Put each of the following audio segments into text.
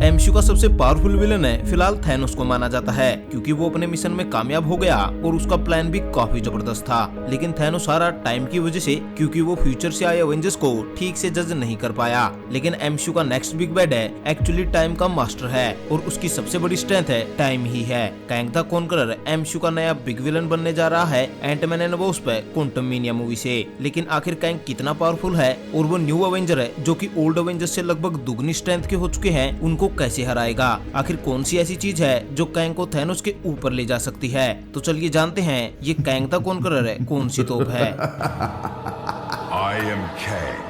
MCU का सबसे powerful villain है फिलहाल थैनोस को माना जाता है, क्योंकि वो अपने मिशन में कामयाब हो गया और उसका प्लान भी काफी जबरदस्त था। लेकिन थैनोस हारा टाइम की वजह से, क्योंकि वो फ्यूचर से आए एवेंजर्स को ठीक से जज नहीं कर पाया। लेकिन एमसीयू का नेक्स्ट बिग बैड है एक्चुअली टाइम का मास्टर है और उसकी सबसे बड़ी स्ट्रेंथ है टाइम ही है। कांग द कॉन्करर एमसीयू का नया बिग विलन बनने जा रहा है Ant Man and Wasp Quantumania movie से। लेकिन आखिर कांग कितना पावरफुल है और वो न्यू एवेंजर है जो कि ओल्ड एवेंजर्स से लगभग दुगनी स्ट्रेंथ के हो चुके हैं, उनको कैसे हराएगा? आखिर कौन सी ऐसी चीज है जो कांग को थैनोस के ऊपर ले जा सकती है? तो चलिए जानते हैं ये कांग द कॉन्करर है कौन सी तोप है। I am Kang.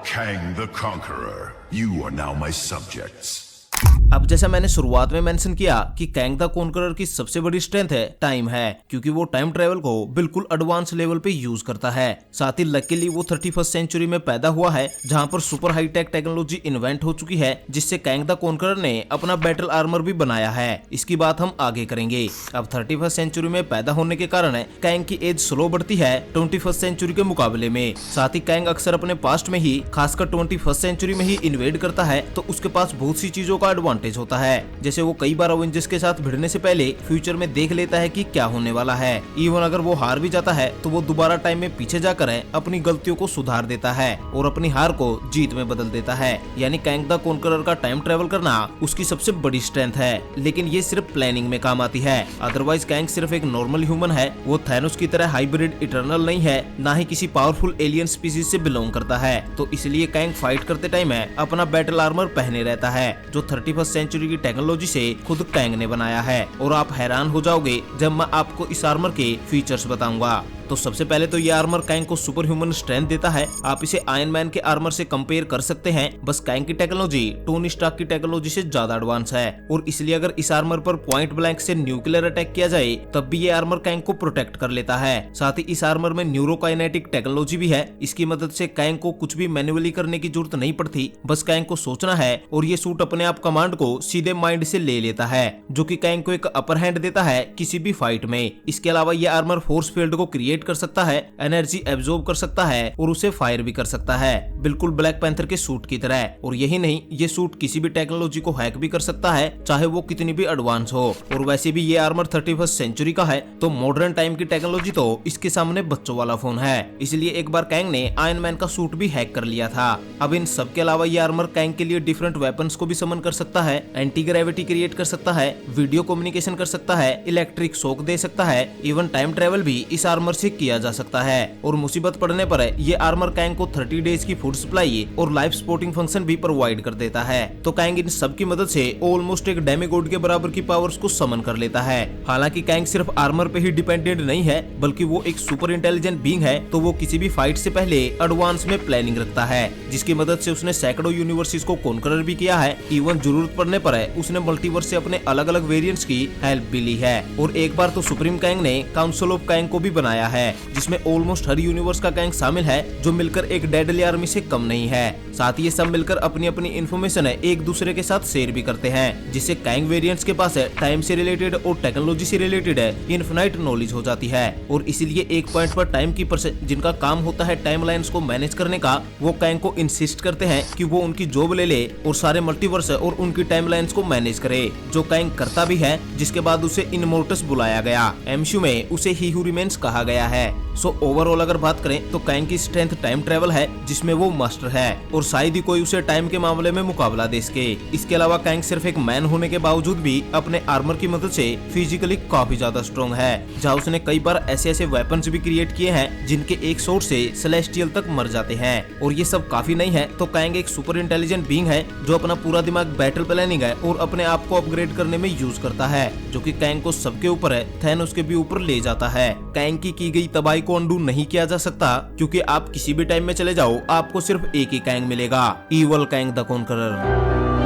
Kang the Conqueror. You are now my subjects. अब जैसा मैंने शुरुआत में मेंशन किया कि कांग द कॉन्करर की सबसे बड़ी स्ट्रेंथ है टाइम है, क्योंकि वो टाइम ट्रेवल को बिल्कुल एडवांस लेवल पे यूज करता है। साथ ही लकीली वो 31st सेंचुरी में पैदा हुआ है जहां पर सुपर हाईटेक टेक्नोलॉजी इन्वेंट हो चुकी है, जिससे कांग द कॉन्करर ने अपना बैटल आर्मर भी बनाया है। इसकी बात हम आगे करेंगे। अब 31st सेंचुरी में पैदा होने के कारण कांग की एज स्लो बढ़ती है 21st सेंचुरी के मुकाबले में। साथ ही कांग अक्सर अपने पास्ट में ही, खासकर 21st सेंचुरी में ही इन्वेड करता है, तो उसके पास बहुत सी चीजों का एडवांटेज होता है। जैसे वो कई बार एवेंजर्स के साथ भिड़ने से पहले फ्यूचर में देख लेता है कि क्या होने वाला है। इवन अगर वो हार भी जाता है तो वो दोबारा टाइम में पीछे जाकर अपनी गलतियों को सुधार देता है और अपनी हार को जीत में बदल देता है। यानी कांग द कॉन्करर का टाइम ट्रेवल करना उसकी सबसे बड़ी स्ट्रेंथ है। लेकिन ये सिर्फ प्लानिंग में काम आती है। अदरवाइज कांग सिर्फ एक नॉर्मल ह्यूमन है। वो थैनोस की तरह हाइब्रिड इटर्नल नहीं है, ना ही किसी पावरफुल एलियन स्पीसीज से बिलोंग करता है। तो इसलिए कांग फाइट करते टाइम अपना बैटल आर्मर पहने रहता है, जो 31st सेंचुरी की टेक्नोलॉजी से खुद कांग ने बनाया है। और आप हैरान हो जाओगे जब मैं आपको इस आर्मर के फीचर्स बताऊंगा। तो सबसे पहले तो ये आर्मर कांग को सुपर ह्यूमन स्ट्रेंथ देता है। आप इसे आयरन मैन के आर्मर से कंपेयर कर सकते हैं। बस कांग की टेक्नोलॉजी टोनी स्टार्क की टेक्नोलॉजी से ज्यादा एडवांस है और इसलिए अगर इस आर्मर पर पॉइंट ब्लैंक से न्यूक्लियर अटैक किया जाए तब भी ये आर्मर कांग को प्रोटेक्ट कर लेता है। साथ ही इस आर्मर में न्यूरोकाइनेटिक टेक्नोलॉजी भी है। इसकी मदद से कांग को कुछ भी मैन्युअली करने की जरूरत नहीं पड़ती, बस कांग को सोचना है और ये सूट अपने आप कमांड को सीधे माइंड से ले लेता है, जो कि कांग को एक अपर हैंड देता है किसी भी फाइट में। इसके अलावा ये आर्मर फोर्स फील्ड को क्रिएट कर सकता है, एनर्जी एब्जॉर्ब कर सकता है और उसे फायर भी कर सकता है, बिल्कुल ब्लैक पैंथर के सूट की तरह। और यही नहीं, ये सूट किसी भी टेक्नोलॉजी को हैक भी कर सकता है, चाहे वो कितनी भी एडवांस हो। और वैसे भी ये आर्मर 31st सेंचुरी का है, तो मॉडर्न टाइम की टेक्नोलॉजी तो इसके सामने बच्चों वाला फोन है। इसलिए एक बार कांग ने आयरन मैन का सूट भी हैक कर लिया था। अब इन सब के अलावा ये आर्मर कांग के लिए डिफरेंट वेपन्स को भी समन कर सकता है, एंटी ग्रेविटी क्रिएट कर सकता है, वीडियो कम्युनिकेशन कर सकता है, इलेक्ट्रिक शॉक दे सकता है, इवन टाइम ट्रेवल भी इस आर्मर से किया जा सकता है। और मुसीबत पड़ने पर ये आर्मर कांग को 30 डेज की फूड सप्लाई और लाइफ सपोर्टिंग फंक्शन भी प्रोवाइड कर देता है। तो कांग इन सब की मदद से ऑलमोस्ट एक डेमीगॉड के बराबर की पावर्स को समन कर लेता है। हालांकि कांग सिर्फ आर्मर पे ही डिपेंडेंट नहीं है, बल्कि वो एक सुपर इंटेलिजेंट बीइंग है। तो वो किसी भी फाइट से पहले एडवांस में प्लानिंग रखता है, जिसकी मदद से उसने सैकड़ों यूनिवर्सिटीज को कॉन्करर भी किया है। इवन जरूरत पड़ने पर उसने मल्टीवर्स से अपने अलग अलग वेरिएंट्स की हेल्प भी ली है। और एक बार तो सुप्रीम कांग ने काउंसिल ऑफ कांग को भी बनाया है, जिसमें ऑलमोस्ट हर यूनिवर्स का कांग शामिल है, जो मिलकर एक डेडली आर्मी से कम नहीं है। साथ ही ये सब मिलकर अपनी अपनी इन्फॉर्मेशन एक दूसरे के साथ शेयर भी करते हैं, जिससे कांग वेरिएंट्स के पास टाइम से रिलेटेड और टेक्नोलॉजी से रिलेटेड इनफिनाइट नॉलेज हो जाती है। और इसीलिए एक पॉइंट पर टाइम कीपर्स जिनका काम होता है टाइमलाइंस को मैनेज करने का, वो कांग को इंसिस्ट करते हैं कि वो उनकी जॉब ले ले और सारे मल्टीवर्स और उनकी टाइमलाइंस को मैनेज करे, जो कांग करता भी है। जिसके बाद उसे इनमोर्टस बुलाया गया। एमसीयू में उसे ही हू रिमेन्स कहा गया है। सो ओवरऑल अगर बात करें तो कांग की स्ट्रेंथ टाइम ट्रेवल है, जिसमें वो मास्टर है और शायद ही कोई उसे टाइम के मामले में मुकाबला दे सके। इसके अलावा कांग सिर्फ एक मैन होने के बावजूद भी अपने आर्मर की मदद से फिजिकली काफी ज्यादा स्ट्रॉन्ग है, जहाँ उसने कई बार ऐसे ऐसे वेपन्स भी क्रिएट किए हैं जिनके एक शॉट से सेलेस्टियल तक मर जाते हैं। और ये सब काफी नहीं है तो कांग एक सुपर इंटेलिजेंट बीइंग है, जो अपना पूरा दिमाग बैटल प्लानिंग है और अपने आप को अपग्रेड करने में यूज करता है, जो कि कांग को सबके ऊपर है, थैनोस के भी ऊपर ले जाता है। कांग की गई तबाही को अंडू नहीं किया जा सकता, क्योंकि आप किसी भी टाइम में चले जाओ, आपको सिर्फ एक ही कांग मिलेगा, इवल कांग द कॉन्करर।